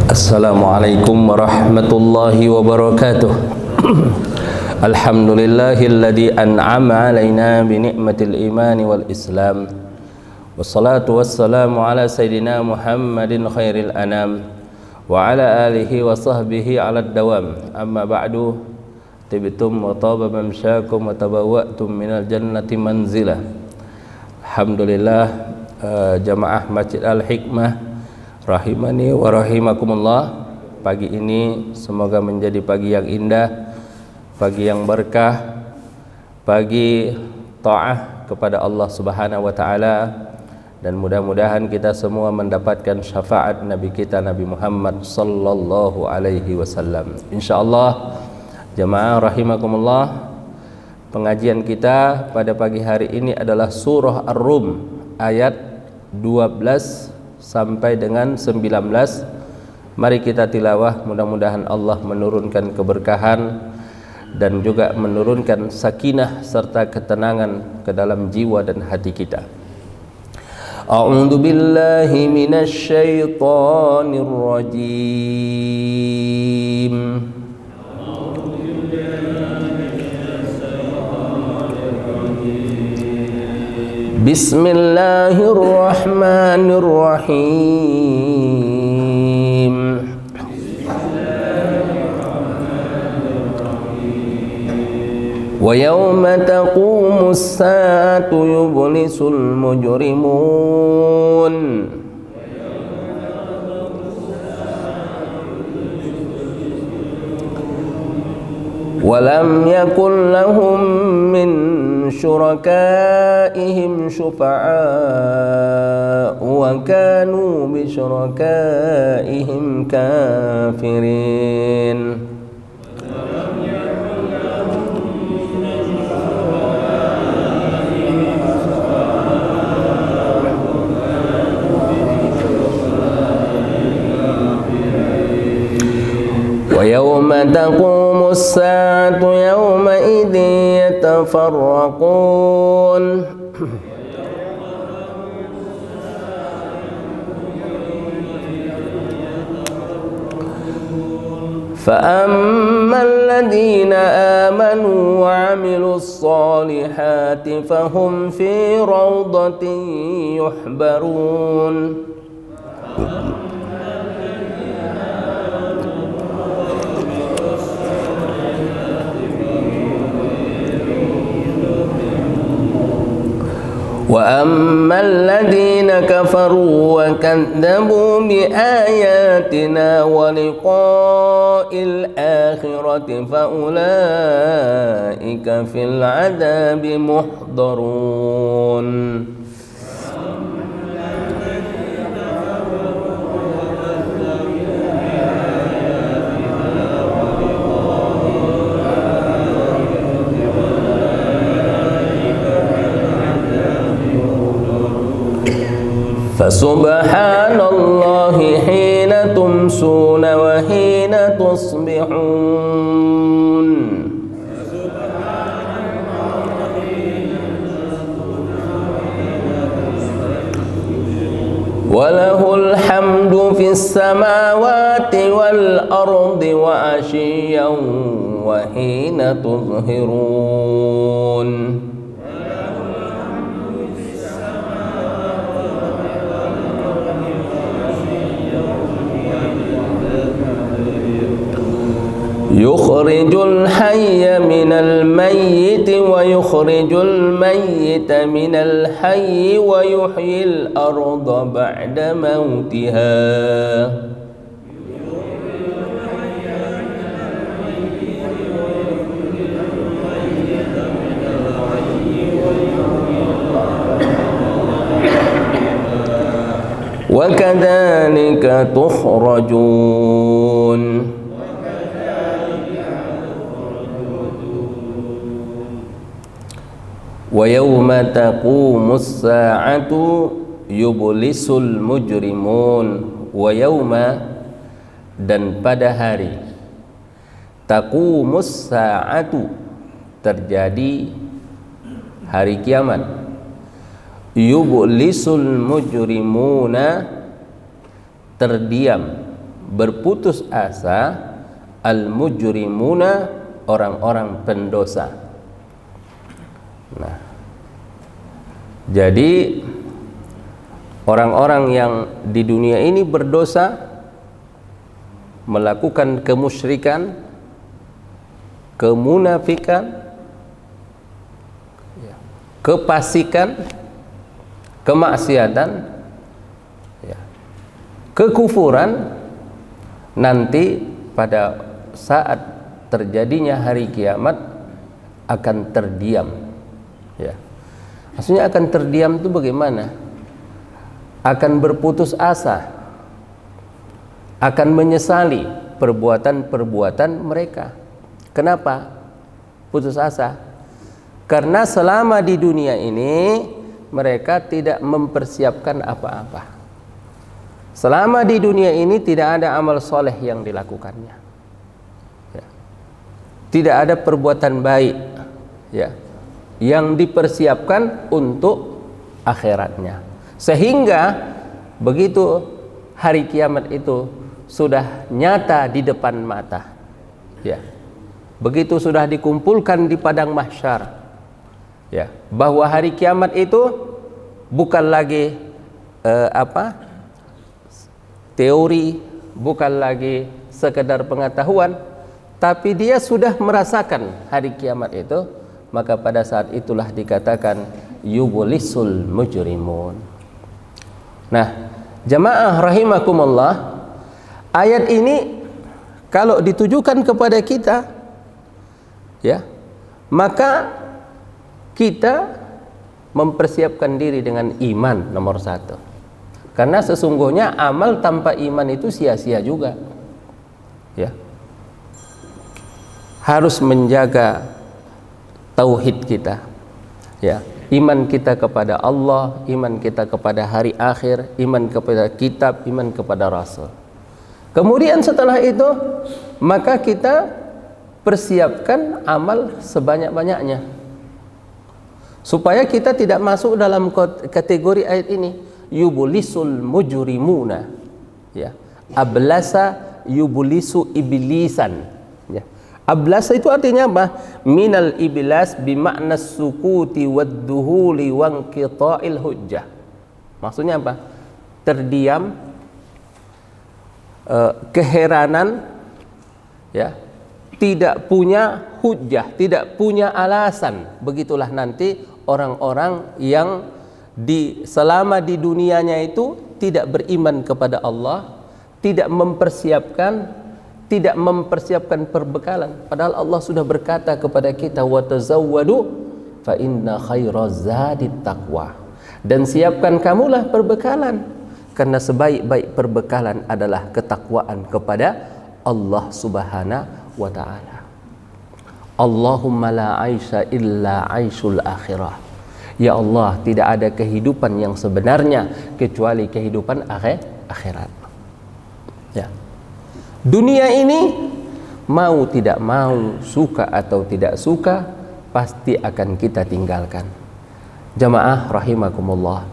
Assalamualaikum warahmatullahi wabarakatuh. Alhamdulillahilladzi an'ama alaina bi ni'matil imani wal islam. Wassalatu wassalamu ala sayyidina Muhammadin khairil anam wa ala alihi wa sahbihi ala dawam. Amma ba'du, tibtum wa taba mamsyakum wa tabawwa'tum minal jannati manzilah. Alhamdulillah, jamaah Masjid Al-Hikmah rahimani wa rahimakumullah. Pagi ini semoga menjadi pagi yang indah, pagi yang berkah, pagi ta'ah kepada Allah Subhanahu wa taala, dan mudah-mudahan kita semua mendapatkan syafaat Nabi kita Nabi Muhammad sallallahu alaihi wasallam. Insyaallah jamaah rahimakumullah, pengajian kita pada pagi hari ini adalah surah Ar-Rum ayat 12 sampai dengan 19. Mari kita tilawah, mudah-mudahan Allah menurunkan keberkahan dan juga menurunkan sakinah serta ketenangan ke dalam jiwa dan hati kita. A'udzu billahi minasy syaithanir rajim. Bismillahirrahmanirrahim. Wa yawma taqumus saatu yublisul mujrimun. Walam yakun lahum min syurakaihim syufa'a wa kanu bi syurakaihim kafirin. Wa yawma taqumus saatu yawma idin yatafarraqun. فأما الذين آمنوا وعملوا الصالحات فهم في روضة يحبرون. وأما الذين كفروا وكذبوا بآياتنا ولقاء الآخرة فأولئك في العذاب محضرون. فسبحان الله حين تمسون وحين تصبحون. وله الحمد في السماوات والأرض وعشيا وحين تظهرون. يخرج الحي من الميت ويخرج الميت من الحي ويحيي الأرض بعد موتها. وكذلك تخرجون. Wa yawma taqumus sa'atu yublisul mujrimun. Wa yawma, dan pada hari, taqumus sa'atu, terjadi hari kiamat, yublisul mujrimuna, terdiam berputus asa al-mujrimuna, orang-orang pendosa. Nah, jadi orang-orang yang di dunia ini berdosa, melakukan kemusyrikan, kemunafikan, kefasikan, kemaksiatan, kekufuran, nanti pada saat terjadinya hari kiamat akan terdiam. Ya. Maksudnya akan terdiam itu bagaimana? Akan berputus asa, akan menyesali perbuatan-perbuatan mereka. Kenapa putus asa? Karena selama di dunia ini mereka tidak mempersiapkan apa-apa. Selama di dunia ini tidak ada amal soleh yang dilakukannya, ya. Tidak ada perbuatan baik, ya, yang dipersiapkan untuk akhiratnya. Sehingga begitu hari kiamat itu sudah nyata di depan mata, ya, begitu sudah dikumpulkan di padang mahsyar, ya, bahwa hari kiamat itu bukan lagi teori, bukan lagi sekedar pengetahuan, tapi dia sudah merasakan hari kiamat itu, maka pada saat itulah dikatakan yubulisul mujrimun. Nah, jamaah rahimakumullah, ayat ini kalau ditujukan kepada kita, ya, maka kita mempersiapkan diri dengan iman nomor satu. Karena sesungguhnya amal tanpa iman itu sia-sia juga, ya. Harus menjaga tauhid kita, ya, iman kita kepada Allah, iman kita kepada hari akhir, iman kepada kitab, iman kepada Rasul. Kemudian setelah itu maka kita persiapkan amal sebanyak-banyaknya, supaya kita tidak masuk dalam kategori ayat ini, yubulisul mujrimuna, ya, ablasa yubulisu iblisan, ya. Ablasa itu artinya apa? Minal iblas bimakna sukuti wadduhuli wanqita'il hujjah. Maksudnya apa? Terdiam, keheranan, ya, tidak punya hujjah, tidak punya alasan. Begitulah nanti orang-orang yang selama di dunianya itu tidak beriman kepada Allah, tidak mempersiapkan perbekalan. Padahal Allah sudah berkata kepada kita, wa tazawwadu fa inna khairaz zadit taqwa. Dan siapkan kamulah perbekalan, karena sebaik-baik perbekalan adalah ketakwaan kepada Allah Subhanahu wa taala. Allahumma la aisha illa aishul akhirah. Ya Allah, tidak ada kehidupan yang sebenarnya kecuali kehidupan akhirat. Ya. Dunia ini mau tidak mau, suka atau tidak suka, pasti akan kita tinggalkan. Jamaah rahimakumullah.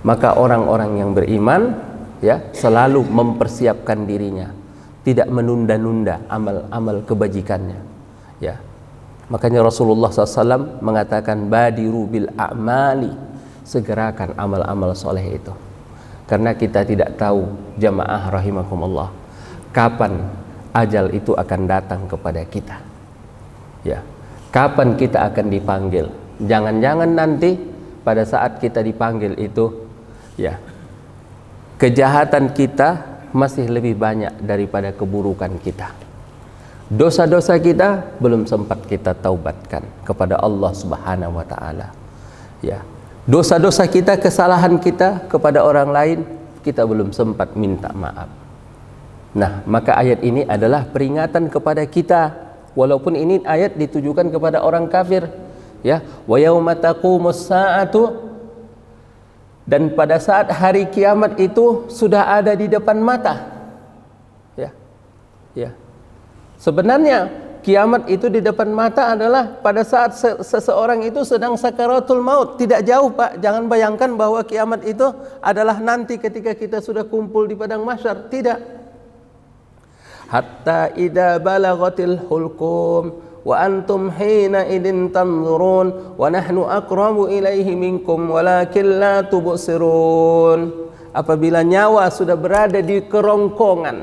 Maka orang-orang yang beriman, ya, selalu mempersiapkan dirinya, tidak menunda-nunda amal-amal kebajikannya, ya. Makanya Rasulullah SAW mengatakan badiru bil a'mali, segerakan amal-amal soleh itu. Karena kita tidak tahu, jamaah rahimakumullah, kapan ajal itu akan datang kepada kita, ya. Kapan kita akan dipanggil? Jangan-jangan nanti pada saat kita dipanggil itu, ya, kejahatan kita masih lebih banyak daripada keburukan kita. Dosa-dosa kita belum sempat kita taubatkan kepada Allah Subhanahu wa taala, ya. Dosa-dosa kita, kesalahan kita kepada orang lain, kita belum sempat minta maaf. Nah, maka ayat ini adalah peringatan kepada kita, walaupun ini ayat ditujukan kepada orang kafir, ya. Wa yauma taqumus saatu, dan pada saat hari kiamat itu sudah ada di depan mata, ya. Ya. Sebenarnya kiamat itu di depan mata adalah pada saat seseorang itu sedang sakaratul maut. Tidak jauh, Pak. Jangan bayangkan bahwa kiamat itu adalah nanti ketika kita sudah kumpul di padang mahsyar. Tidak. hatta idza balagatil hulqum wa antum hina idin tanzurun wa nahnu aqrabu ilaihi minkum walakin la tubsirun. Apabila nyawa sudah berada di kerongkongan,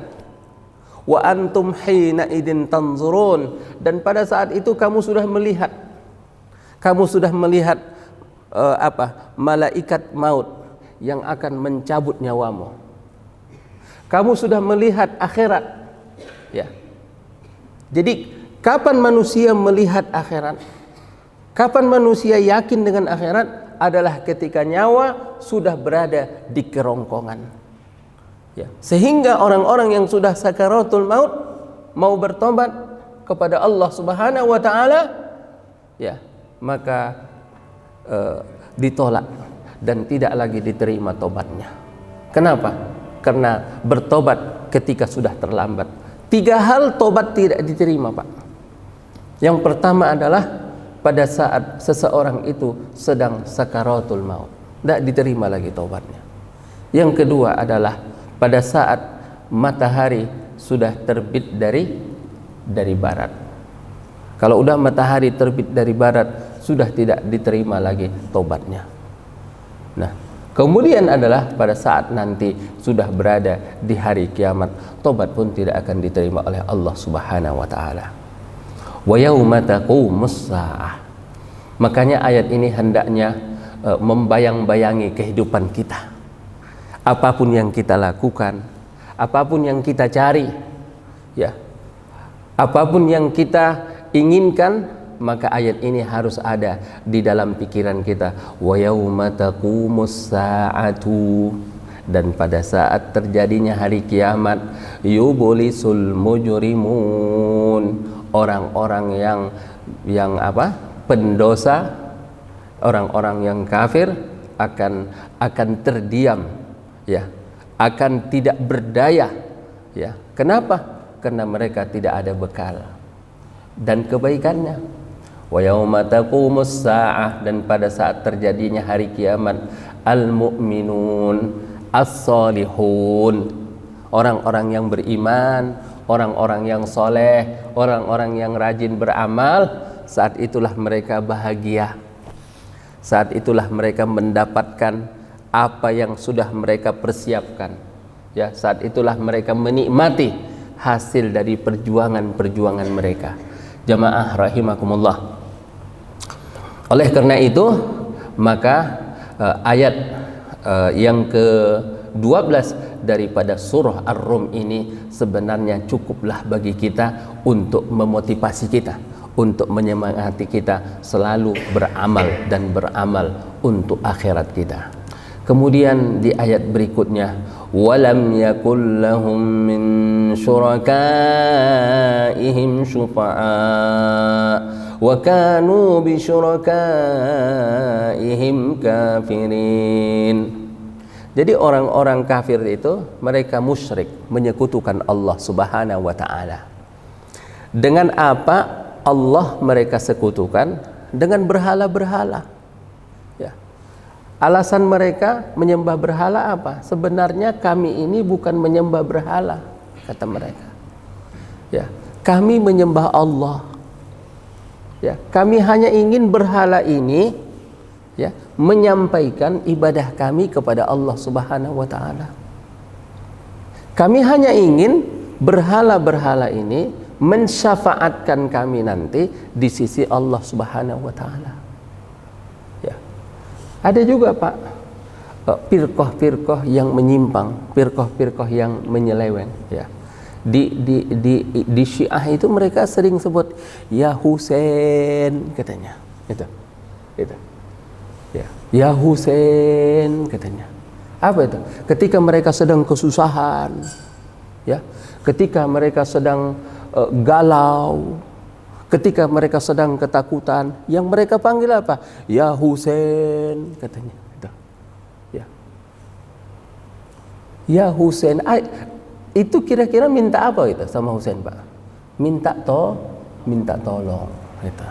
wa antum hina idin tanzurun, dan pada saat itu kamu sudah melihat malaikat maut yang akan mencabut nyawamu. Kamu sudah melihat akhirat, ya. Jadi kapan manusia melihat akhirat? Kapan manusia yakin dengan akhirat? Adalah ketika nyawa sudah berada di kerongkongan, ya. Sehingga orang-orang yang sudah sakaratul maut mau bertobat kepada Allah Subhanahu wa taala, ya, maka ditolak dan tidak lagi diterima tobatnya. Kenapa? Karena bertobat ketika sudah terlambat. 3 hal tobat tidak diterima, Pak. Yang pertama adalah pada saat seseorang itu sedang sakaratul maut, tidak diterima lagi tobatnya. Yang kedua adalah pada saat matahari sudah terbit dari barat. Kalau udah matahari terbit dari barat, sudah tidak diterima lagi tobatnya. Nah, kemudian adalah pada saat nanti sudah berada di hari kiamat, tobat pun tidak akan diterima oleh Allah Subhanahu wa taala. Wa yauma taqumus saah. Makanya ayat ini hendaknya membayang-bayangi kehidupan kita. Apapun yang kita lakukan, apapun yang kita cari, ya, apapun yang kita inginkan, maka ayat ini harus ada di dalam pikiran kita. Wa yauma taqumus saatu, dan pada saat terjadinya hari kiamat, yublisul mujrimun, orang-orang yang pendosa, orang-orang yang kafir akan terdiam, ya, akan tidak berdaya, ya. Kenapa? Karena mereka tidak ada bekal dan kebaikannya. Wa yauma taqumus saah, dan pada saat terjadinya hari kiamat, al mu'minun as-salihun, orang-orang yang beriman, orang-orang yang soleh, orang-orang yang rajin beramal, saat itulah mereka bahagia. Saat itulah mereka mendapatkan apa yang sudah mereka persiapkan, ya. Saat itulah mereka menikmati hasil dari perjuangan-perjuangan mereka. Jamaah rahimakumullah. Oleh karena itu, maka ayat yang ke-12 daripada surah Ar-Rum ini sebenarnya cukuplah bagi kita untuk memotivasi kita, untuk menyemangati kita selalu beramal dan beramal untuk akhirat kita. Kemudian di ayat berikutnya, walam yakul lahum min syurakaihim syufa'a wa kanu bi syurakaihim kafirin. Jadi orang-orang kafir itu mereka musyrik, menyekutukan Allah Subhanahu wa taala. Dengan apa Allah mereka sekutukan? Dengan berhala-berhala. Ya. Alasan mereka menyembah berhala apa? Sebenarnya kami ini bukan menyembah berhala, kata mereka. Ya, kami menyembah Allah. Ya, kami hanya ingin berhala ini, ya, menyampaikan ibadah kami kepada Allah Subhanahu wa taala. Kami hanya ingin berhala-berhala ini mensyafaatkan kami nanti di sisi Allah Subhanahu wa taala. Ya. Ada juga, Pak, firqah-firqah yang menyimpang, firqah-firqah yang menyeleweng, ya. Di Syiah itu mereka sering sebut ya Husain, katanya. Itu. Ya Husain, katanya. Apa itu? Ketika mereka sedang kesusahan, ya, ketika mereka sedang galau, ketika mereka sedang ketakutan, yang mereka panggil apa? Ya Husain, katanya. Itu. Ya. Ya Husain. Itu kira-kira minta apa itu sama Husain, Pak? Minta tolong, gitu.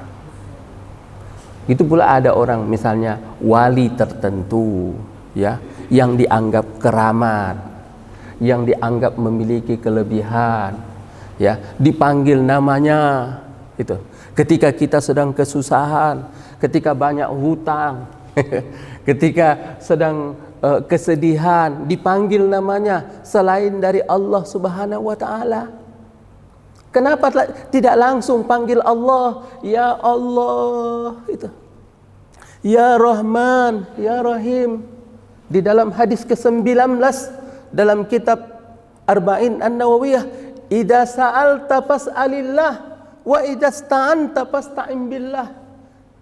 Itu pula ada orang misalnya wali tertentu, ya, yang dianggap keramat, yang dianggap memiliki kelebihan, ya, dipanggil namanya itu. Ketika kita sedang kesusahan, ketika banyak hutang, ketika sedang kesedihan, dipanggil namanya selain dari Allah Subhanahu wa taala. Kenapa tidak langsung panggil Allah, ya Allah itu. Ya Rahman, ya Rahim. Di dalam hadis ke-19 dalam kitab Arba'in An-Nawawiyah, idza sa'alta fas'alillah wa idza sta'anta fasta'in billah.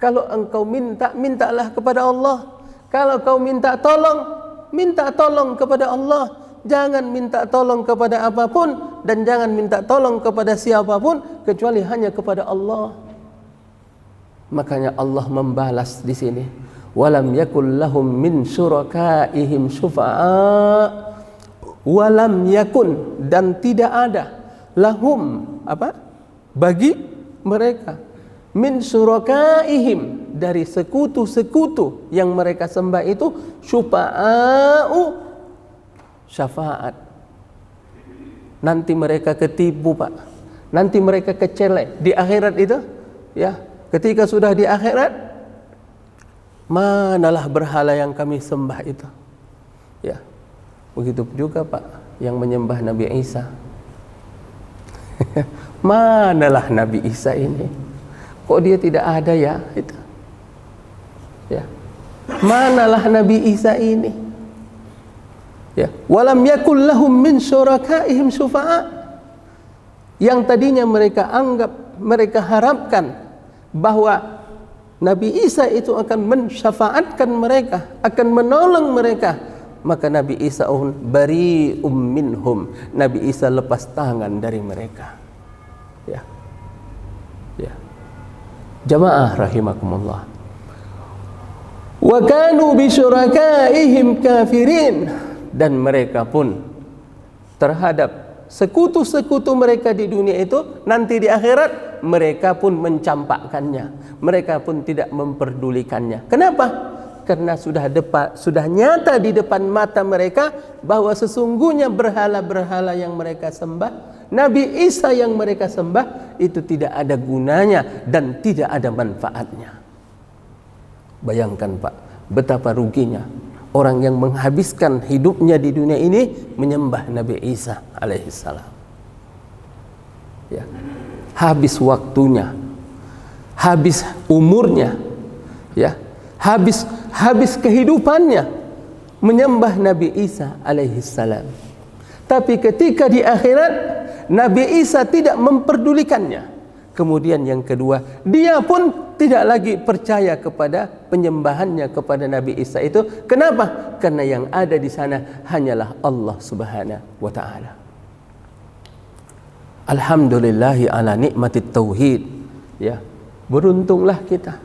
Kalau engkau minta, mintalah kepada Allah. Kalau kau minta tolong kepada Allah. Jangan minta tolong kepada apapun dan jangan minta tolong kepada siapapun kecuali hanya kepada Allah. Makanya Allah membalas di sini, walam yakul lahum min syurakaihim syufa'a, walam yakun, dan tidak ada lahum bagi mereka min syurakaihim, dari sekutu-sekutu yang mereka sembah itu, syufa'a'u, syafaat. Nanti mereka ketipu, Pak. Nanti mereka kecelek di akhirat itu, ya. Ketika sudah di akhirat, manalah berhala yang kami sembah itu. Ya. Begitu juga, Pak, yang menyembah Nabi Isa. Manalah Nabi Isa ini? Kok dia tidak ada ya? Itu. Ya. Manalah Nabi Isa ini? Ya, walam yakul lahum min syurakaihim syufa'a, yang tadinya mereka anggap, mereka harapkan bahwa Nabi Isa itu akan mensyafaatkan mereka, akan menolong mereka, maka Nabi Isa bari'um minhum, Nabi Isa lepas tangan dari mereka. Ya. Ya. Jamaah rahimakumullah. Wa kanu bi syurakaihim kafirin, dan mereka pun terhadap sekutu-sekutu mereka di dunia itu, nanti di akhirat mereka pun mencampakkannya, mereka pun tidak memperdulikannya. Kenapa? Karena sudah nyata di depan mata mereka bahwa sesungguhnya berhala-berhala yang mereka sembah, Nabi Isa yang mereka sembah itu tidak ada gunanya dan tidak ada manfaatnya. Bayangkan, Pak, betapa ruginya orang yang menghabiskan hidupnya di dunia ini menyembah Nabi Isa alaihissalam. Ya. Habis waktunya, habis umurnya, ya, habis kehidupannya menyembah Nabi Isa alaihissalam. Tapi ketika di akhirat Nabi Isa tidak memperdulikannya. Kemudian yang kedua, dia pun tidak lagi percaya kepada penyembahannya kepada Nabi Isa itu. Kenapa? Karena yang ada di sana hanyalah Allah Subhanahu wa taala. Alhamdulillahi ala nikmatit tauhid. Ya, beruntunglah kita.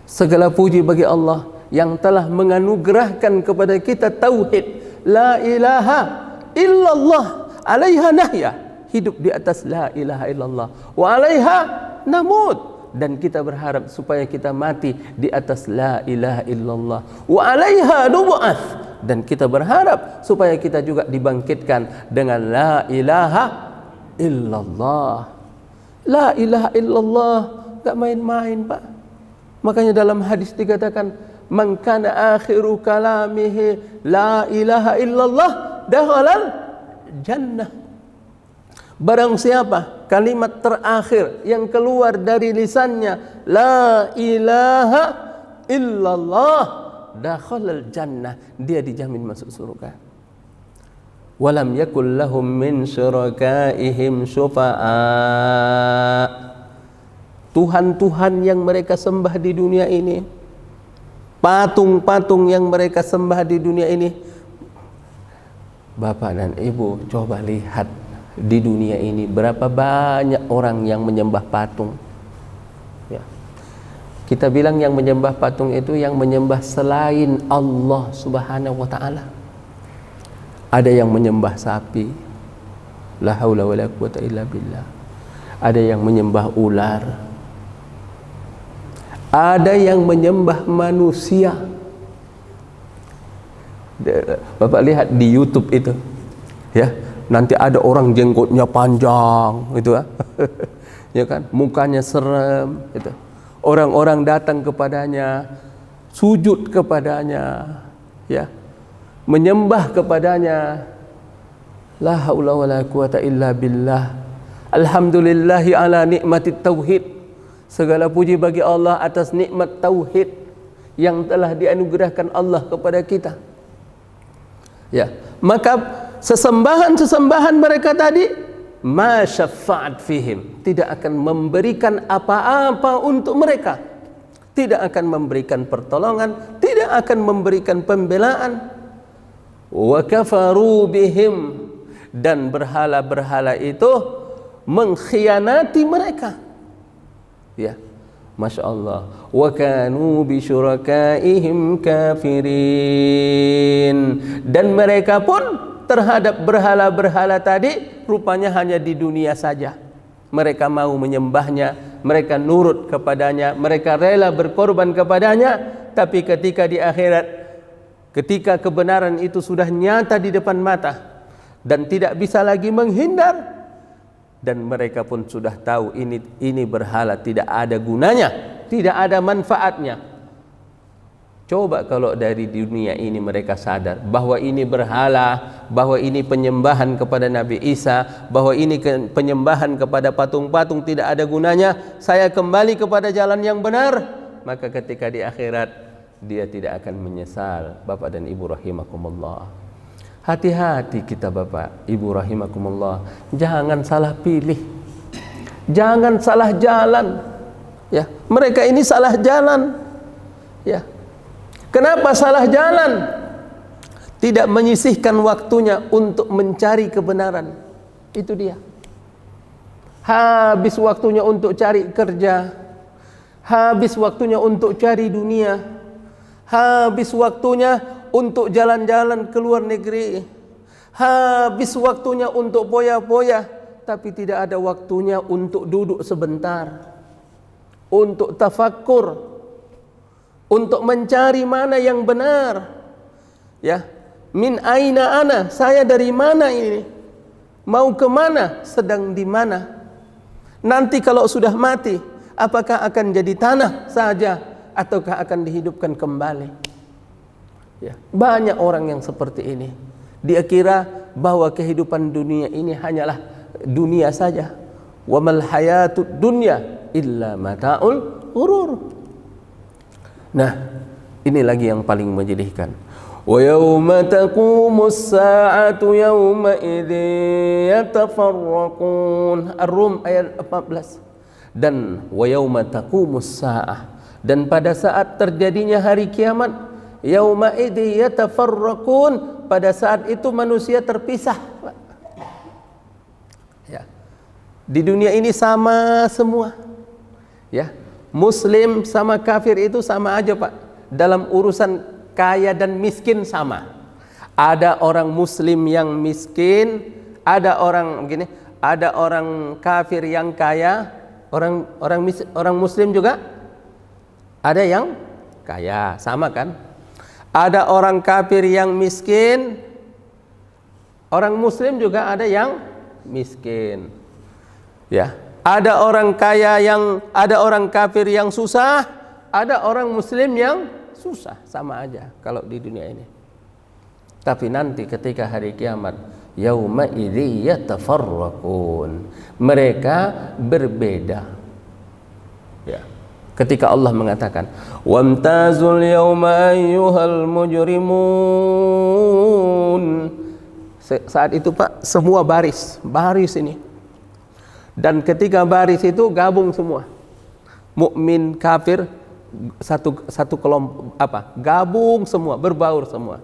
Segala puji bagi Allah yang telah menganugerahkan kepada kita tauhid. La ilaha illallah, alaiha nahya. Hidup di atas la ilaha illallah, wa alaiha namut, dan kita berharap supaya kita mati di atas la ilaha illallah, wa alaiha nub'ats, dan kita berharap supaya kita juga dibangkitkan dengan la ilaha illallah. La ilaha illallah enggak main-main, Pak. Makanya dalam hadis dikatakan, man kana akhiru kalamihi la ilaha illallah dakhalal jannah. Barang siapa kalimat terakhir yang keluar dari lisannya la ilaha illallah dakhalal jannah, dia dijamin masuk surga. Walam yakul lahum min syurakaihim syufa'a, Tuhan-Tuhan yang mereka sembah di dunia ini, patung-patung yang mereka sembah di dunia ini. Bapak dan Ibu coba lihat di dunia ini berapa banyak orang yang menyembah patung. Ya. Kita bilang yang menyembah patung itu yang menyembah selain Allah Subhanahu wa taala. Ada yang menyembah sapi, la haula wala quwata illa billah. Ada yang menyembah ular. Ada yang menyembah manusia. Bapak lihat di YouTube itu, ya, nanti ada orang jenggotnya panjang gitu ya kan, mukanya serem gitu. Orang-orang datang kepadanya, sujud kepadanya, ya, menyembah kepadanya. La haula wala quwata illa billah. Alhamdulillahi ala nikmatit tauhid. Segala puji bagi Allah atas nikmat tauhid yang telah dianugerahkan Allah kepada kita. Ya, maka sesembahan-sesembahan mereka tadi ma syafa'at fihim, tidak akan memberikan apa-apa untuk mereka, tidak akan memberikan pertolongan, tidak akan memberikan pembelaan. Wa kafaru bihim, dan berhala-berhala itu mengkhianati mereka. Ya, Masya Allah. Wa kanu bi syurakaihim kafirin, dan mereka pun terhadap berhala-berhala tadi rupanya hanya di dunia saja. Mereka mau menyembahnya, mereka nurut kepadanya, mereka rela berkorban kepadanya, tapi ketika di akhirat, ketika kebenaran itu sudah nyata di depan mata dan tidak bisa lagi menghindar, dan mereka pun sudah tahu ini berhala tidak ada gunanya, tidak ada manfaatnya. Coba kalau dari dunia ini mereka sadar bahwa ini berhala, bahwa ini penyembahan kepada Nabi Isa, bahwa ini penyembahan kepada patung-patung tidak ada gunanya, saya kembali kepada jalan yang benar, maka ketika di akhirat dia tidak akan menyesal. Bapak dan Ibu rahimakumullah, hati-hati kita Bapak Ibu rahimakumullah, jangan salah pilih, jangan salah jalan. Ya, mereka ini salah jalan. Ya, kenapa salah jalan? Tidak menyisihkan waktunya untuk mencari kebenaran. Itu dia. Habis waktunya untuk cari kerja, habis waktunya untuk cari dunia, habis waktunya untuk jalan-jalan ke luar negeri, habis waktunya untuk poya-poya, tapi tidak ada waktunya untuk duduk sebentar, untuk tafakkur, untuk mencari mana yang benar. Ya, min aina ana, saya dari mana ini, mau kemana, sedang di mana, nanti kalau sudah mati apakah akan jadi tanah saja ataukah akan dihidupkan kembali. Ya, banyak orang yang seperti ini. Dia kira bahwa kehidupan dunia ini hanyalah dunia saja. Wa mal hayatud dunya illa mata'ul ghurur. Nah, ini lagi yang paling menyedihkan. Wa yauma taqumus sa'atu yauma idzin yatafarraqun. Ar-Rum ayat 14. Dan wa yauma taqumus sa'ah, dan pada saat terjadinya hari kiamat, yauma idzin yatafarraqun, pada saat itu manusia terpisah. Ya. Di dunia ini sama semua. Ya. Muslim sama kafir itu sama aja Pak. Dalam urusan kaya dan miskin sama. Ada orang muslim yang miskin, ada orang begini, ada orang kafir yang kaya, orang muslim juga ada yang kaya, sama kan? Ada orang kafir yang miskin, orang muslim juga ada yang miskin. Ya. Ada orang kaya ada orang kafir yang susah, ada orang muslim yang susah, sama aja kalau di dunia ini. Tapi nanti ketika hari kiamat, yauma idzi yatafarraqun, mereka berbeda. Ya. Ketika Allah mengatakan, wamtazul yauma ayyuhal mujrimun, saat itu Pak semua baris ini. Dan ketika baris itu gabung semua, mukmin, kafir, satu kelompok gabung semua, berbaur semua.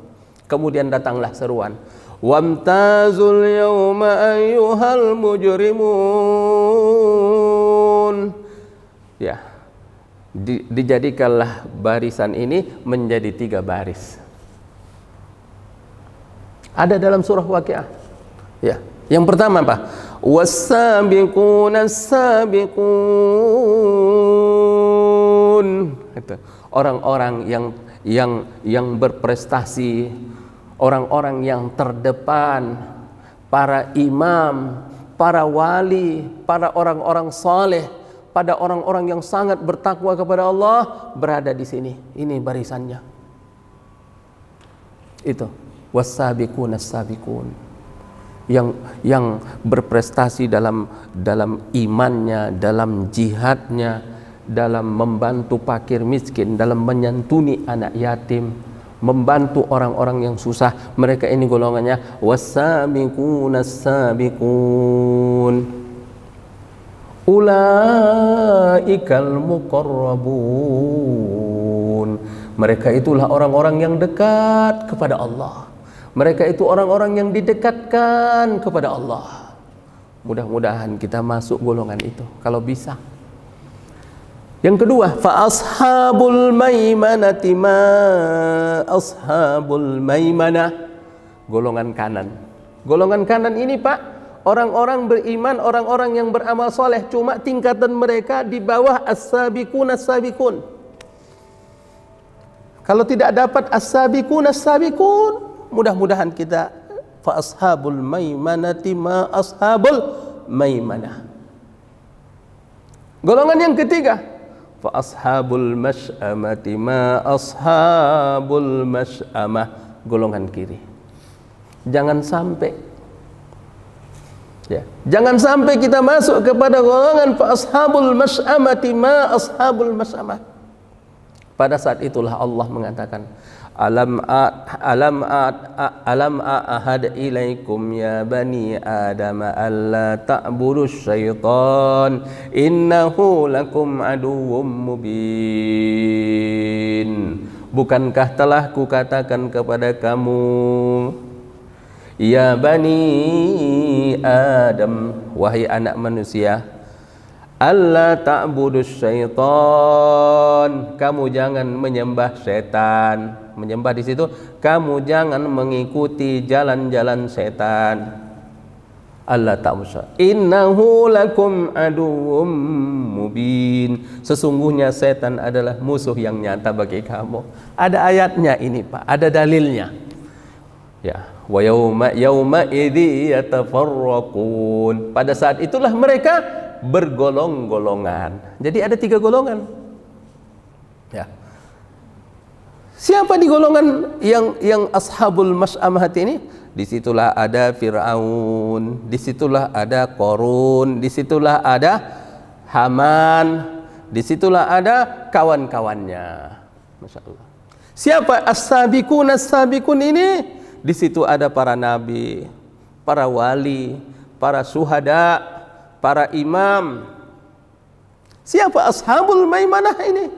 Kemudian datanglah seruan, wamtazul yauma ayyuhal mujrimun. Ya, dijadikanlah barisan ini menjadi 3 baris. Ada dalam surah Waqiah. Ya, yang pertama apa? Was-sabiquna as-sabiqun. Orang-orang yang berprestasi, orang-orang yang terdepan, para imam, para wali, para orang-orang saleh, pada orang-orang yang sangat bertakwa kepada Allah berada di sini. Ini barisannya. Itu was-sabiqun as-sabiqun, yang berprestasi dalam imannya, dalam jihadnya, dalam membantu fakir miskin, dalam menyantuni anak yatim, membantu orang-orang yang susah. Mereka ini golongannya was-sabiqun as-sabiqun ulaikal muqarrabun. Mereka itulah orang-orang yang dekat kepada Allah. Mereka itu orang-orang yang didekatkan kepada Allah. Mudah-mudahan kita masuk golongan itu kalau bisa. Yang kedua, fa ashabul maimanati ma ashabul maimanah. Golongan kanan. Golongan kanan ini, Pak, orang-orang beriman, orang-orang yang beramal soleh, cuma tingkatan mereka di bawah as-sabiqun as-sabiqun. Kalau tidak dapat as-sabiqun as-sabiqun, mudah-mudahan kita fa ashabul maimanati ma ashabul maimanah. Golongan yang ketiga, fa ashabul masy'amati ma ashabul masy'amah. Golongan kiri. Jangan sampai jangan sampai kita masuk kepada golongan fa ashabul masy'amati ma ashabul masy'amah. Pada saat itulah Allah mengatakan, alam ahad ilaikum ya bani adam alla ta'budus syaitan innahu lakum aduwwum mubin. Bukankah telah kukatakan kepada kamu, ya bani Adam, wahai anak manusia, alla ta'budus syaitan, kamu jangan menyembah setan. Menyembah di situ, kamu jangan mengikuti jalan-jalan setan. Alla ta'budus, innahu lakum aduwwum mubin. Sesungguhnya setan adalah musuh yang nyata bagi kamu. Ada ayatnya ini, Pak, ada dalilnya. Ya, wa yauma idzi yatafarraqun. Pada saat itulah mereka bergolong-golongan. Jadi ada 3 golongan. Ya. Siapa di golongan yang ashabul masy'amah ini? Disitulah ada Fir'aun, disitulah ada Qarun, disitulah ada Haman, disitulah ada kawan-kawannya. Masya Allah. Siapa as-sabiqun as-sabiqun ini? Di situ ada para nabi, para wali, para syuhada, para imam. Siapa ashabul maimanah ini?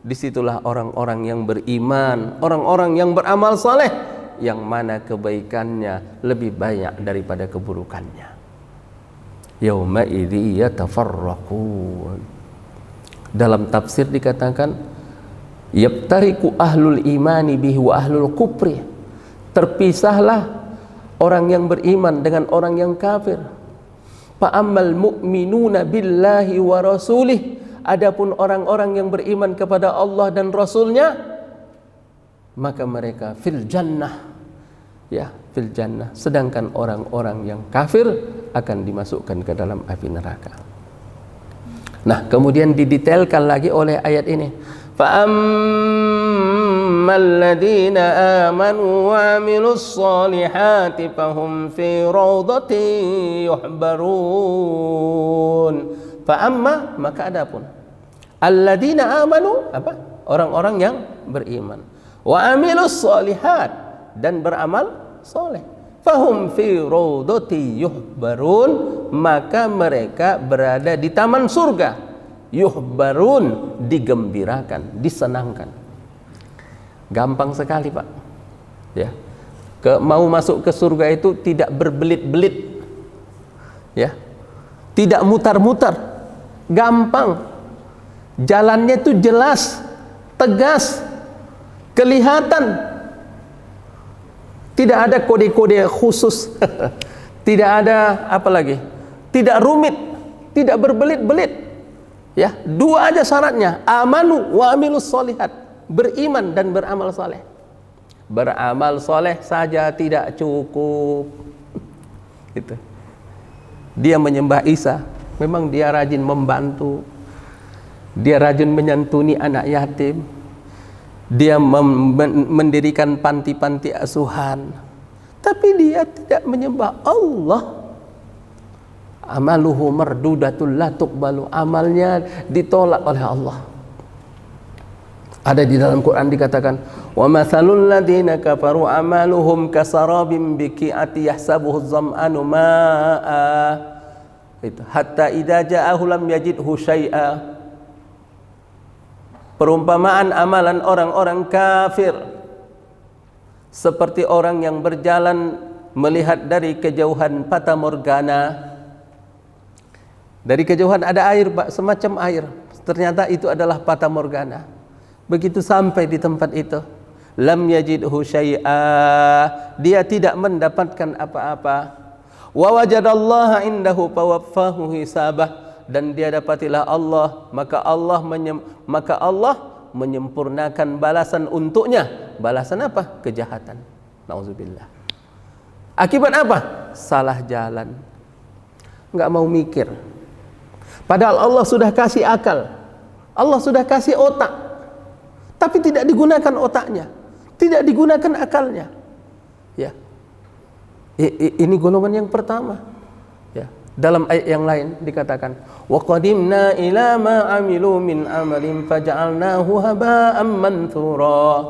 Disitulah orang-orang yang beriman, orang-orang yang beramal saleh, yang mana kebaikannya lebih banyak daripada keburukannya. Yauma idzi yatafarraqun. Dalam tafsir dikatakan, yabtariku ahlul imani bihi wa ahlul kufri. Terpisahlah orang yang beriman dengan orang yang kafir. Fa'ammal mu'minuna billahi wa rasulih. Adapun orang-orang yang beriman kepada Allah dan Rasulnya, maka mereka fil jannah, ya, fil jannah. Sedangkan orang-orang yang kafir akan dimasukkan ke dalam api neraka. Nah, kemudian didetailkan lagi oleh ayat ini. فَأَمَّا الَّذِينَ آمَنُوا وَعَمِلُوا الصَّالِحَاتِ فَهُمْ فِي رَوْضَةٍ يُحْبَرُونَ. فَأَمَّا, maka adapun alladzina amanu, apa? Orang-orang yang beriman, wa amilus sholihat, dan beramal soleh, fahum fi raudhati yuhbarun, maka mereka berada di taman surga. Yuhbarun, digembirakan, disenangkan. Gampang sekali, Pak. Ya. Mau masuk ke surga itu tidak berbelit-belit. Ya. Tidak mutar-mutar. Gampang. Jalannya itu jelas, tegas, kelihatan. Tidak ada kode-kode khusus. Tidak ada apa lagi? Tidak rumit, tidak berbelit-belit. Ya, 2 aja syaratnya, amanu wa amilus sholihat, beriman dan beramal soleh. Beramal soleh saja tidak cukup. Gitu. Dia menyembah Isa, memang dia rajin membantu, dia rajin menyantuni anak yatim, dia mendirikan panti-panti asuhan, tapi dia tidak menyembah Allah. Amaluhu mardudatul la tuqbalu, amalnya ditolak oleh Allah. Ada di dalam Quran dikatakan, wa mathalul ladzina kafaru amaluhum kasarabim biqi'ati yahsabuhu adh-dhama'anu ma'a, itu hatta idza ja'ahu lam yajidhu syai'a. Perumpamaan amalan orang-orang kafir seperti orang yang berjalan melihat dari kejauhan fata morgana. Dari kejauhan ada air, Pak, semacam air. Ternyata itu adalah fata morgana. Begitu sampai di tempat itu, lam yajidhu syai'a, dia tidak mendapatkan apa-apa. Wa wajadallaha indahu fawaffahu hisabah, dan dia dapatilah Allah, maka Allah menyempurnakan balasan untuknya. Balasan apa? Kejahatan. Nauzubillah. Akibat apa? Salah jalan, nggak mau mikir. Padahal Allah sudah kasih akal, Allah sudah kasih otak, tapi tidak digunakan otaknya, tidak digunakan akalnya. Ya, ini golongan yang pertama. Ya, dalam ayat yang lain dikatakan, wa qadimna ila ma amilu min amalin faja'alnahu haba'an manthura.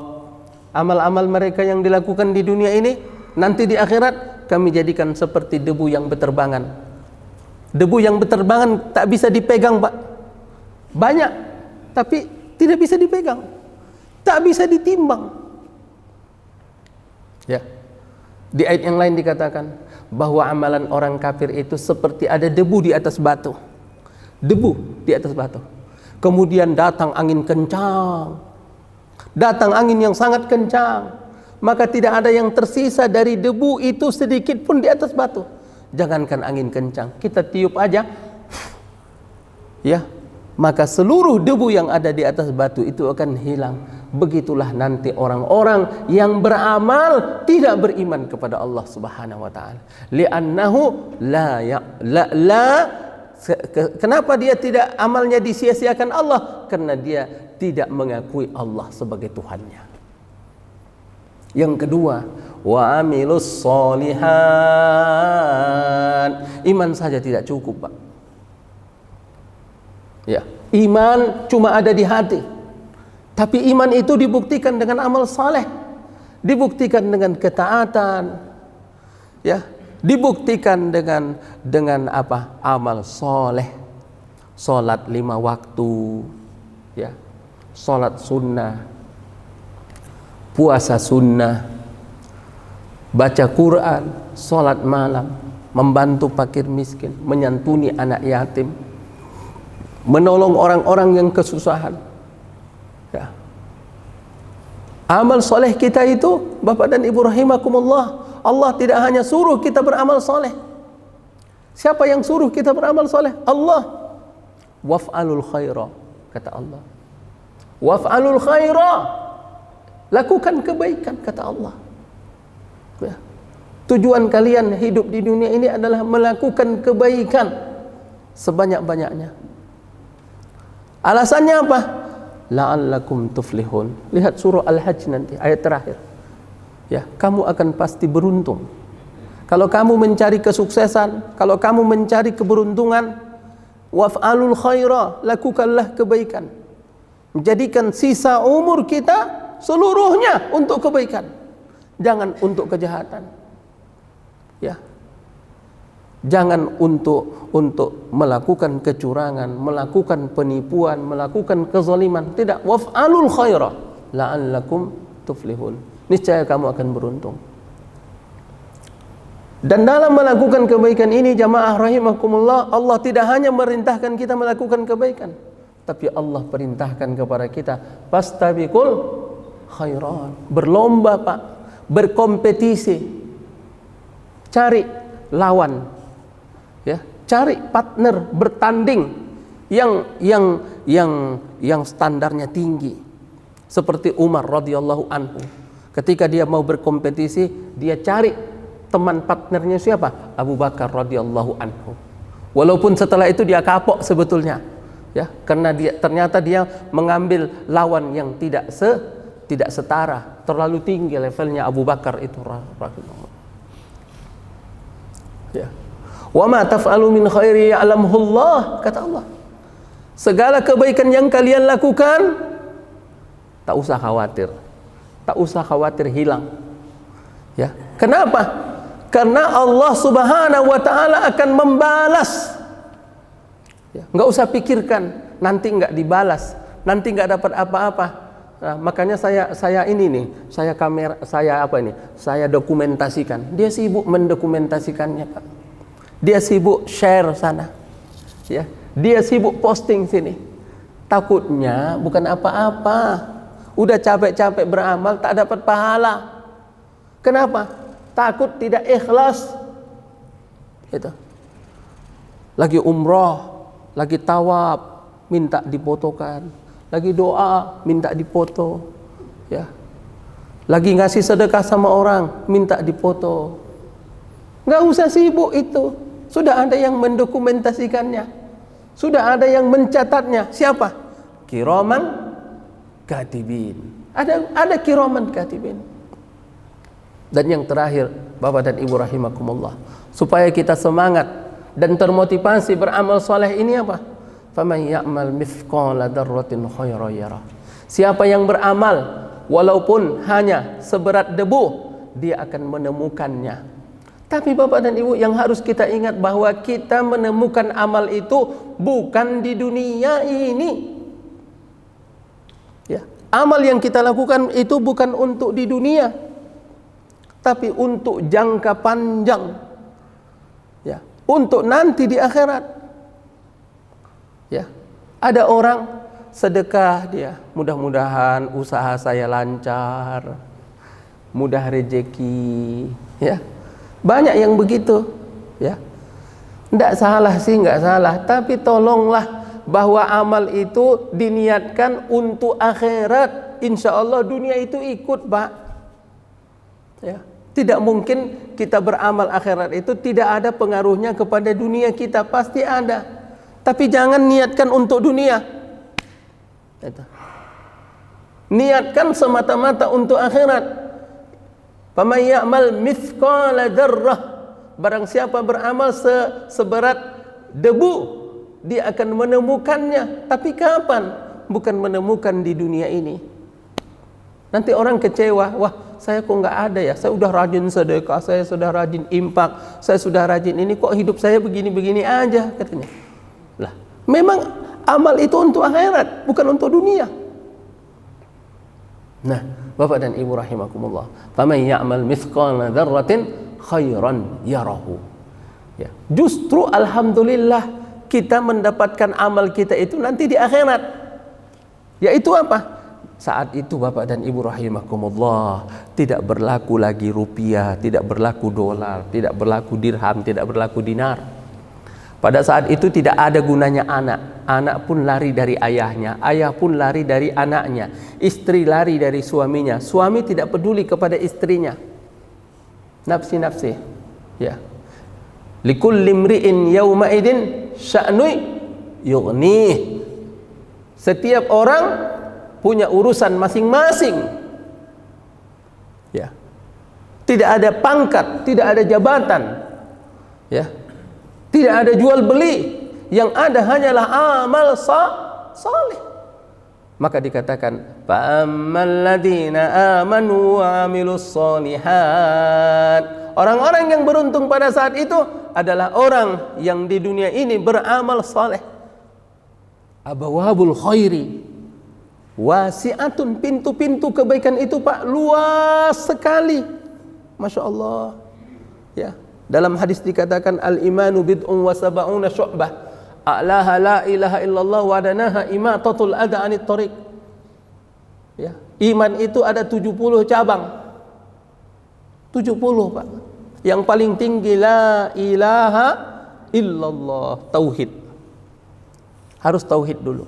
Amal-amal mereka yang dilakukan di dunia ini, nanti di akhirat kami jadikan seperti debu yang berterbangan. Debu yang berterbangan tak bisa dipegang, Pak. Banyak, tapi tidak bisa dipegang, tak bisa ditimbang. Ya. Di ayat yang lain dikatakan bahwa amalan orang kafir itu seperti ada debu di atas batu. Debu di atas batu. Kemudian datang angin kencang. Datang angin yang sangat kencang. Maka tidak ada yang tersisa dari debu itu sedikit pun di atas batu. Jangankan angin kencang, kita tiup aja, ya, maka seluruh debu yang ada di atas batu itu akan hilang. Begitulah nanti orang-orang yang beramal tidak beriman kepada Allah Subhanahu wa taala. Li'annahu kenapa dia tidak, amalnya disia-siakan Allah? Karena dia tidak mengakui Allah sebagai Tuhannya. Yang kedua, wa amilus sholihat. Iman saja tidak cukup, Pak. Ya, iman cuma ada di hati. Tapi iman itu dibuktikan dengan amal saleh, dibuktikan dengan ketaatan, ya, dibuktikan dengan apa? Amal soleh, solat 5 waktu, ya, solat sunnah, puasa sunnah, baca Quran, solat malam, membantu fakir miskin, menyantuni anak yatim, menolong orang-orang yang kesusahan. Ya. Amal soleh kita itu, Bapak dan Ibu rahimakumullah, Allah tidak hanya suruh kita beramal soleh. Siapa yang suruh kita beramal soleh? Allah. Waf'alul khaira, kata Allah. Waf'alul khaira, lakukan kebaikan, kata Allah. Ya. Tujuan kalian hidup di dunia ini adalah melakukan kebaikan sebanyak-banyaknya. Alasannya apa? La'allakum tuflihun. Lihat surah Al-Hajj nanti, ayat terakhir. Ya, kamu akan pasti beruntung. Kalau kamu mencari kesuksesan, kalau kamu mencari keberuntungan, waf'alul khaira, lakukanlah kebaikan. Menjadikan sisa umur kita seluruhnya untuk kebaikan, jangan untuk kejahatan. Ya, jangan untuk melakukan kecurangan, melakukan penipuan, melakukan kezaliman. Tidak, waf'alul khaira la'allakum tuflihun. Niscaya kamu akan beruntung. Dan dalam melakukan kebaikan ini, jamaah rahimakumullah, Allah tidak hanya merintahkan kita melakukan kebaikan, tapi Allah perintahkan kepada kita fastabiqul khairan, berlomba, Pak, berkompetisi, cari lawan, ya, cari partner, bertanding yang standarnya tinggi, seperti Umar radhiyallahu anhu. Ketika dia mau berkompetisi, dia cari teman partnernya siapa? Abu Bakar radhiyallahu anhu. Walaupun setelah itu dia kapok sebetulnya, ya, karena ternyata dia mengambil lawan yang tidak setara, terlalu tinggi levelnya Abu Bakar itu. Ya. Wa ma taf'alu min khairi ya'lamuhu Allah, kata Allah. Segala kebaikan yang kalian lakukan, tak usah khawatir hilang. Ya. Kenapa? Karena Allah Subhanahu wa taala akan membalas. Ya, enggak usah pikirkan nanti enggak dibalas, nanti enggak dapat apa-apa. Nah, makanya saya ini nih, saya dokumentasikan. Dia sibuk mendokumentasikannya, Pak. Dia sibuk share sana. Ya, dia sibuk posting sini. Takutnya bukan apa-apa. Udah capek-capek beramal tak dapat pahala. Kenapa? Takut tidak ikhlas. Gitu. Lagi umroh, lagi tawaf, minta difotokan. Lagi doa, minta difoto. Ya. Lagi ngasih sedekah sama orang, minta difoto. Nggak usah sibuk itu. Sudah ada yang mendokumentasikannya. Sudah ada yang mencatatnya. Siapa? Kiraman katibin. Ada kiraman katibin. Dan yang terakhir, Bapak dan Ibu rahimakumullah, supaya kita semangat dan termotivasi beramal soleh ini apa? Faman ya'mal mithqala dzarratin khairan yarah. Siapa yang beramal walaupun hanya seberat debu, dia akan menemukannya. Tapi Bapak dan Ibu, yang harus kita ingat bahwa kita menemukan amal itu bukan di dunia ini. Ya, amal yang kita lakukan itu bukan untuk di dunia, tapi untuk jangka panjang, ya, untuk nanti di akhirat. Ya, ada orang sedekah dia, mudah-mudahan usaha saya lancar, mudah rezeki, ya, banyak yang begitu, ya. Tidak salah sih, nggak salah, tapi tolonglah bahwa amal itu diniatkan untuk akhirat. Insya Allah dunia itu ikut, Pak. Ya. Tidak mungkin kita beramal akhirat itu tidak ada pengaruhnya kepada dunia kita, pasti ada. Tapi jangan niatkan untuk dunia. Niatkan semata-mata untuk akhirat. Faman ya'mal mithqala dzarrah, barang siapa beramal seberat debu, dia akan menemukannya. Tapi kapan? Bukan menemukan di dunia ini. Nanti orang kecewa, wah, saya kok nggak ada ya, saya udah rajin sedekah, saya sudah rajin infak, saya sudah rajin ini, kok hidup saya begini-begini aja, katanya. Lah, memang amal itu untuk akhirat, bukan untuk dunia. Nah, Bapak dan Ibu rahimakumullah, faman ya'mal mithqala dzarratin khairan yarahu. Ya, justru alhamdulillah kita mendapatkan amal kita itu nanti di akhirat. Yaitu apa? Saat itu Bapak dan Ibu rahimakumullah, tidak berlaku lagi rupiah, tidak berlaku dolar, tidak berlaku dirham, tidak berlaku dinar. Pada saat itu tidak ada gunanya anak. Anak pun lari dari ayahnya, ayah pun lari dari anaknya, istri lari dari suaminya, suami tidak peduli kepada istrinya. Nafsi-nafsi. Ya. Likulli imri'in yawma idin sya'nu yughnih. Setiap orang punya urusan masing-masing. Ya. Tidak ada pangkat, tidak ada jabatan. Ya. Tidak ada jual beli. Yang ada hanyalah amal saleh. Maka dikatakan, fa ammal ladzina amanu wa 'amilus sholihat. Orang-orang yang beruntung pada saat itu adalah orang yang di dunia ini beramal saleh. Abwabul khairi wasi'atun, pintu-pintu kebaikan itu Pak luas sekali. Masya Allah. Ya, dalam hadis dikatakan al-imanu bid'un wa sab'una syu'bah, a'laha la ilaha illallah wa adanaha imatatul adha 'anit thariq. Ya, iman itu ada 70 cabang. 70, Pak. Yang paling tinggi la ilaha illallah, tauhid. Harus tauhid dulu.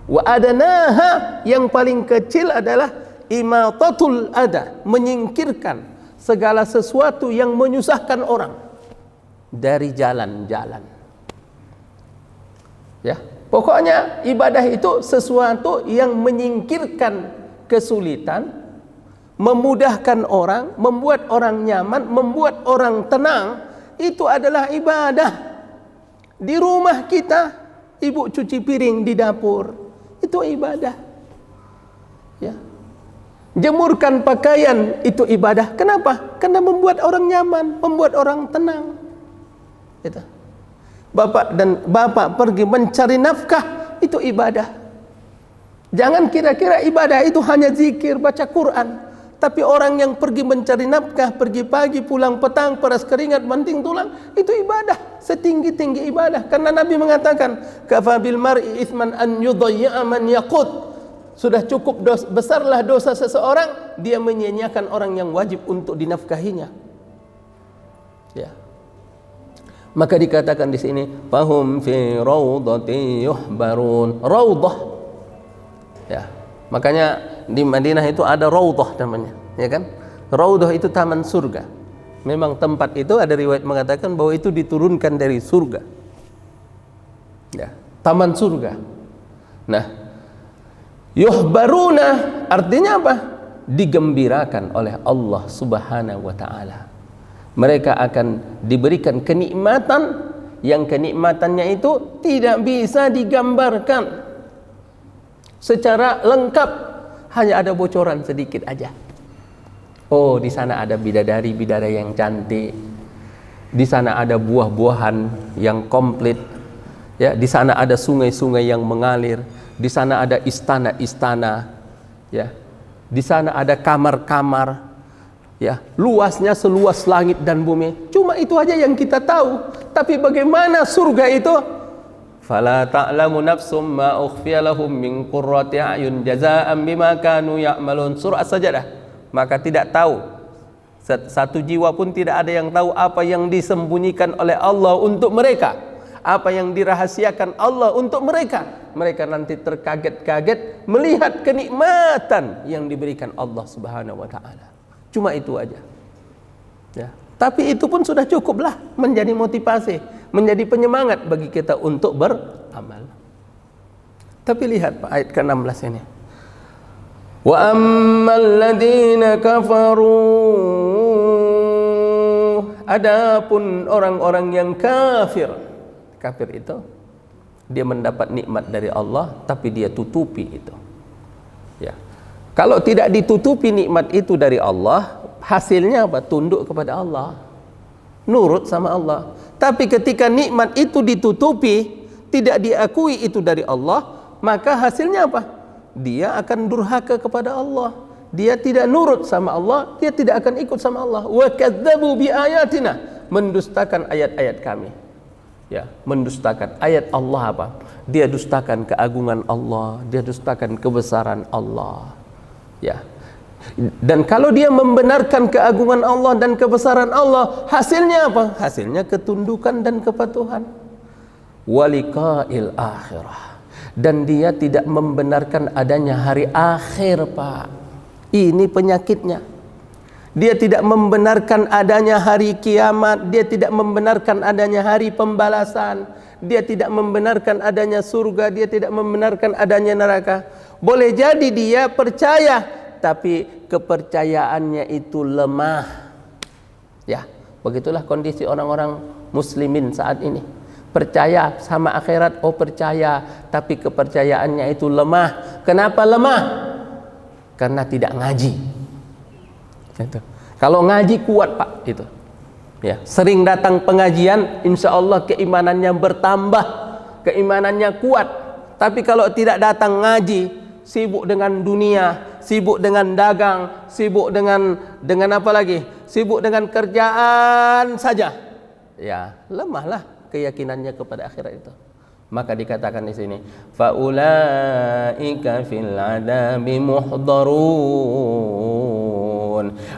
Wa adanaha, yang paling kecil adalah imatatul adha, menyingkirkan segala sesuatu yang menyusahkan orang dari jalan-jalan. Ya, pokoknya ibadah itu sesuatu yang menyingkirkan kesulitan, memudahkan orang, membuat orang nyaman, membuat orang tenang. Itu adalah ibadah. Di rumah kita, ibu cuci piring di dapur, itu ibadah. Ya. Jemurkan pakaian, itu ibadah. Kenapa? Karena membuat orang nyaman, membuat orang tenang. Gitu. Bapak pergi mencari nafkah, itu ibadah. Jangan kira-kira ibadah itu hanya zikir, baca Quran. Tapi orang yang pergi mencari nafkah, pergi pagi, pulang petang, peras keringat, banting tulang, itu ibadah, setinggi-tinggi ibadah. Karena Nabi mengatakan, kafa bil mar'i itsman an yudayya man yaqut. Sudah cukup besarlah dosa seseorang, dia menyia-nyiakan orang yang wajib untuk dinafkahinya. Ya. Maka dikatakan di sini, fahum fi raudhati yuhbarun. Raudhah. Ya. Makanya di Madinah itu ada raudhah namanya, ya kan? Raudhah itu taman surga. Memang tempat itu ada riwayat mengatakan bahwa itu diturunkan dari surga. Ya, taman surga. Nah, yuhbaruna artinya apa? Digembirakan oleh Allah Subhanahu wa taala. Mereka akan diberikan kenikmatan yang kenikmatannya itu tidak bisa digambarkan secara lengkap, hanya ada bocoran sedikit aja. Oh, di sana ada bidadari-bidadari yang cantik. Di sana ada buah-buahan yang komplit. Ya, di sana ada sungai-sungai yang mengalir. Di sana ada istana-istana. Ya. Di sana ada kamar-kamar. Ya, luasnya seluas langit dan bumi. Cuma itu aja yang kita tahu. Tapi bagaimana surga itu? Fala ta'lamu nafsum ma ukhfiya lahum min qurrati a'yun jazaa'an bima kanu ya'malun. Surah As-Sajdah. Maka tidak tahu, satu jiwa pun tidak ada yang tahu apa yang disembunyikan oleh Allah untuk mereka, apa yang dirahasiakan Allah untuk mereka. Mereka nanti terkaget-kaget melihat kenikmatan yang diberikan Allah Subhanahu wa taala. Cuma itu aja. Ya. Tapi itu pun sudah cukuplah menjadi motivasi, menjadi penyemangat bagi kita untuk beramal. Tapi lihat Pak, ayat ke-16 ini. Wa ammal ladzina kafaru, adapun orang-orang yang kafir. Kafir itu dia mendapat nikmat dari Allah tapi dia tutupi itu. Ya. Kalau tidak ditutupi nikmat itu dari Allah, hasilnya apa? Tunduk kepada Allah, nurut sama Allah. Tapi ketika nikmat itu ditutupi, tidak diakui itu dari Allah, maka hasilnya apa? Dia akan durhaka kepada Allah. Dia tidak nurut sama Allah, dia tidak akan ikut sama Allah. Wa kadzdzabu bi ayatina, mendustakan ayat-ayat kami. Ya, mendustakan ayat Allah apa? Dia dustakan keagungan Allah, dia dustakan kebesaran Allah. Ya. Dan kalau dia membenarkan keagungan Allah dan kebesaran Allah, hasilnya apa? Hasilnya ketundukan dan kepatuhan. Waliqa'il akhirah. Dan dia tidak membenarkan adanya hari akhir, Pak. Ini penyakitnya. Dia tidak membenarkan adanya hari kiamat, dia tidak membenarkan adanya hari pembalasan, dia tidak membenarkan adanya surga, dia tidak membenarkan adanya neraka. Boleh jadi dia percaya, tapi kepercayaannya itu lemah. Ya, begitulah kondisi orang-orang muslimin saat ini. Percaya sama akhirat, oh percaya, tapi kepercayaannya itu lemah. Kenapa lemah? Karena tidak ngaji. Itu. Kalau ngaji kuat, Pak, itu. Ya, sering datang pengajian, insya Allah keimanannya bertambah, keimanannya kuat. Tapi kalau tidak datang ngaji, sibuk dengan dunia, sibuk dengan dagang, sibuk dengan apa lagi? Sibuk dengan kerjaan saja. Ya, lemahlah keyakinannya kepada akhirat itu. Maka dikatakan di sini, faulaika fil adabi muhdarun.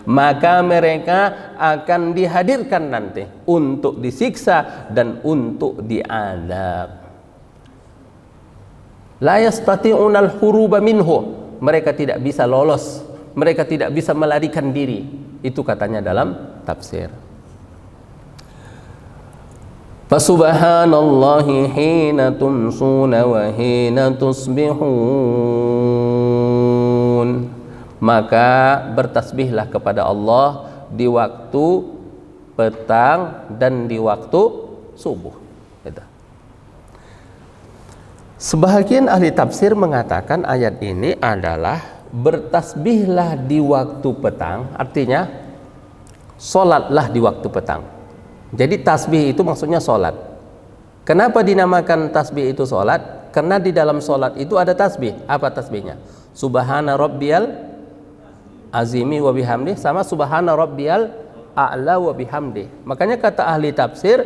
Maka mereka akan dihadirkan nanti untuk disiksa dan untuk diadab. La yastati'unal huruba minhu. Mereka tidak bisa lolos, mereka tidak bisa melarikan diri. Itu katanya dalam tafsir. Fasubhanallahi hina tumsuna wa hina tusbihun. Maka bertasbihlah kepada Allah di waktu petang dan di waktu subuh. Gitu. Sebahagian ahli tafsir mengatakan ayat ini adalah bertasbihlah di waktu petang, artinya solatlah di waktu petang. Jadi tasbih itu maksudnya solat. Kenapa dinamakan tasbih itu solat? Karena di dalam solat itu ada tasbih. Apa tasbihnya? Subhana rabbiyal azimi wa bihamdi sama subhana rabbiyal a'la wa bihamdi. Makanya kata ahli tafsir,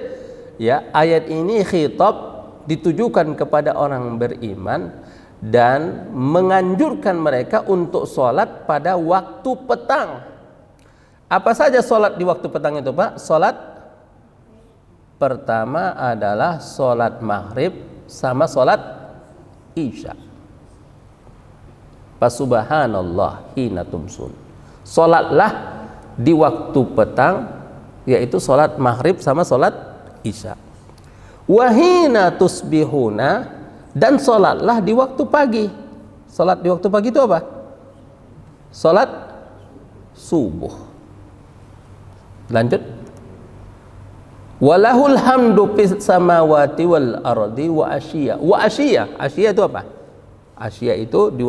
ya, ayat ini khitab ditujukan kepada orang beriman dan menganjurkan mereka untuk sholat pada waktu petang. Apa saja sholat di waktu petang itu, Pak? Sholat pertama adalah sholat maghrib sama sholat isya. Fasubhanallah hina tumsun. Sholatlah di waktu petang, yaitu sholat maghrib sama sholat isya. Wahina tusbihuna, dan sholatlah di waktu pagi. Sholat di waktu pagi itu apa? Sholat subuh. Lanjut. Walahul hamdu fis samawati wal ardi wa asyiya. Wa asyiya, asyiya itu apa? Asyiya itu di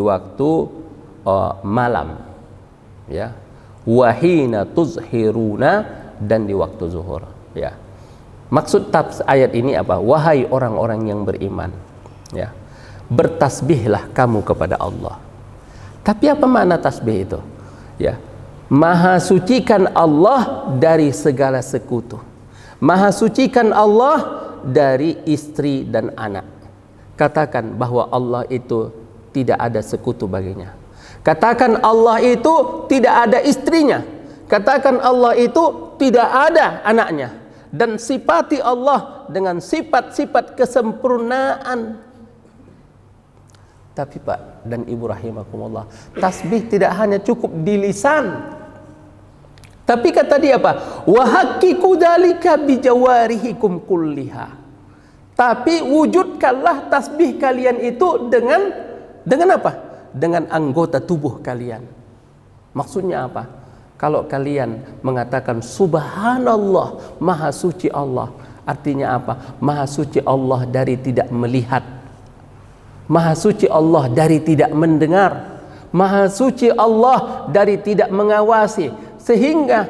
waktu malam, ya. Wahina tuzhiruna, dan di waktu zuhur, ya. Maksud ayat ini apa? Wahai orang-orang yang beriman, ya, bertasbihlah kamu kepada Allah. Tapi apa makna tasbih itu? Ya, maha sucikan Allah dari segala sekutu. Maha sucikan Allah dari istri dan anak. Katakan bahwa Allah itu tidak ada sekutu baginya. Katakan Allah itu tidak ada istrinya. Katakan Allah itu tidak ada anaknya. Dan sifati Allah dengan sifat-sifat kesempurnaan. Tapi Pak dan Ibu rahimakumullah, tasbih tidak hanya cukup di lisan. Tapi kata dia apa? Wa haqiqu dzalika bi jawarihikum kulliha. Tapi wujudkanlah tasbih kalian itu dengan apa? Dengan anggota tubuh kalian. Maksudnya apa? Kalau kalian mengatakan subhanallah, maha suci Allah, artinya apa? Maha suci Allah dari tidak melihat, maha suci Allah dari tidak mendengar, maha suci Allah dari tidak mengawasi. Sehingga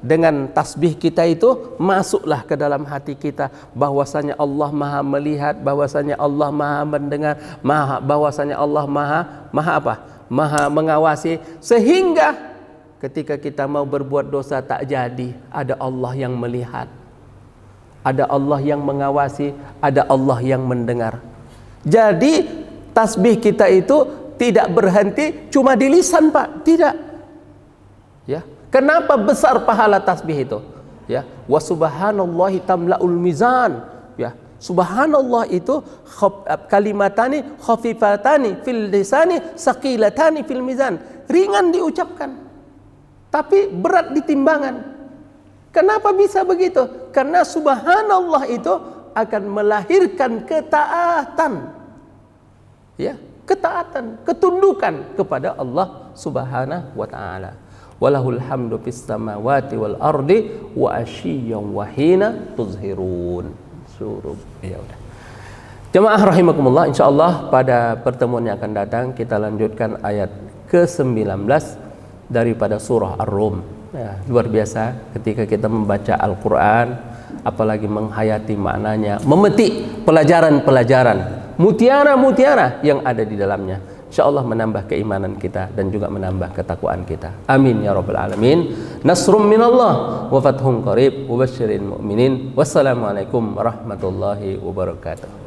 dengan tasbih kita itu masuklah ke dalam hati kita bahwasanya Allah maha melihat, bahwasanya Allah maha mendengar, bahwasanya Allah maha apa? Maha mengawasi. Sehingga ketika kita mau berbuat dosa tak jadi, ada Allah yang melihat, ada Allah yang mengawasi, ada Allah yang mendengar. Jadi tasbih kita itu tidak berhenti cuma di lisan, Pak. Tidak. Ya. Kenapa besar pahala tasbih itu? Ya, wa subhanallahi tamlaul mizan. Ya, subhanallah itu kalimatani khafifatani fil lisani saqilatani fil mizan. Ringan diucapkan, tapi berat di timbangan. Kenapa bisa begitu? Karena subhanallah itu akan melahirkan ketaatan. Ya, ketaatan, ketundukan kepada Allah Subhanahu wa taala. Walahul hamdu fis samawati wal ardi wa asyiyyan wa hina tuzhirun. Surub. Ya udah. Jemaah rahimakumullah, insyaallah pada pertemuan yang akan datang kita lanjutkan ayat ke-19 daripada surah Ar-Rum. Ya, luar biasa ketika kita membaca Al-Qur'an, apalagi menghayati maknanya, memetik pelajaran-pelajaran, mutiara-mutiara yang ada di dalamnya. InsyaAllah menambah keimanan kita dan juga menambah ketakwaan kita. Amin ya rabbal alamin. Nasrum minallah wa fathun qarib wa basyiril mu'minin. Wassalamualaikum warahmatullahi wabarakatuh.